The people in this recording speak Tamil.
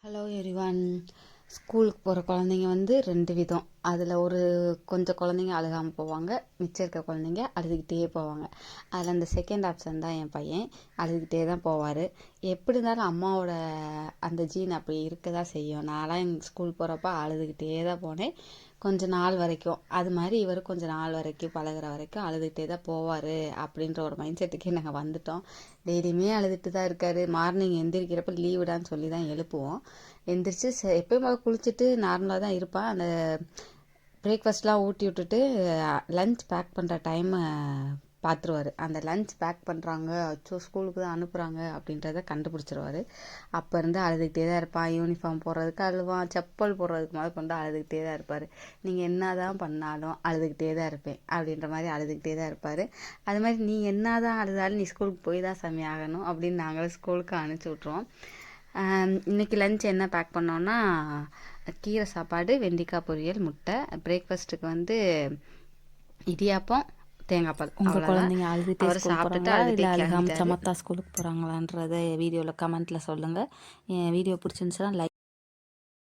Hello everyone. ஸ்கூலுக்கு போகிற குழந்தைங்க வந்து 2 விதம். அதில் கொஞ்சம் குழந்தைங்க அழுகாமல் போவாங்க, மிச்சம் இருக்க குழந்தைங்க அழுதுகிட்டே போவாங்க. அதில் அந்த செகண்ட் ஆப்ஷன் தான் என் பையன். அழுதுகிட்டே தான் போவார். எப்படி இருந்தாலும் அம்மாவோட அந்த ஜீன் அப்படி இருக்க தான் செய்யும். நான்லாம் எங்கள் ஸ்கூல் போகிறப்ப அழுதுகிட்டே தான் போனேன் கொஞ்ச நாள் வரைக்கும். அது மாதிரி இவர் கொஞ்ச நாள் வரைக்கும் பழகுற வரைக்கும் அழுதுகிட்டே தான் போவார் அப்படின்ற ஒரு மைண்ட் செட்டுக்கே நாங்கள் வந்துட்டோம். டெய்லியுமே அழுதுட்டு தான் இருக்கார். மார்னிங் எந்திரிக்கிறப்ப லீவுடான்னு சொல்லி தான் எழுப்புவோம். எந்திரிச்சு எப்பயும் போல குளிச்சுட்டு நார்மலாக தான் இருப்பான். அந்த பிரேக்ஃபாஸ்ட்லாம் ஊட்டி விட்டுட்டு லஞ்ச் பேக் பண்ணுற டைமை பார்த்துருவார். அந்த லஞ்ச் பேக் பண்ணுறாங்க, அச்சோ ஸ்கூலுக்கு தான் அனுப்புகிறாங்க அப்படின்றத கண்டுபிடிச்சிருவார். அப்போ இருந்து அழுதுகிட்டே தான் இருப்பான். யூனிஃபார்ம் போடுறதுக்கு அழுவான், செப்பல் போடுறதுக்கு முதல் கொண்டு அழுதுகிட்டே தான் இருப்பார். நீங்கள் என்ன தான் பண்ணாலும் அழுதுகிட்டே தான் இருப்பேன் அப்படின்ற மாதிரி அழுதுகிட்டே தான் இருப்பார். அது மாதிரி நீ என்ன தான் அழுதாலும் நீ ஸ்கூலுக்கு போய் தான் சாமி ஆகணும் அப்படின்னு நாங்களும் ஸ்கூலுக்கு அனுப்பிச்சி விட்ருவோம். இன்றைக்கி லஞ்ச் என்ன பேக் பண்ணோன்னா, கீரை சாப்பாடு, வெண்டைக்காய் பொரியல், முட்டை. பிரேக்ஃபாஸ்ட்டுக்கு வந்து இடியாப்பம், தேங்காய் பால். உங்கள் குழந்தைங்க அழுதுகிட்டே அவர் ஸ்கூல் சாப்பிட்டுட்டு போகிறாங்களா அழுதுகிட்டே இல்லை அழுகாமல் கிளம்பிட்டாரு. சமத்தா ஸ்கூலுக்கு போகிறாங்களான்றதை வீடியோவில் கமெண்ட்டில் சொல்லுங்கள். என் வீடியோ பிடிச்சிருந்துச்சுன்னா லைக்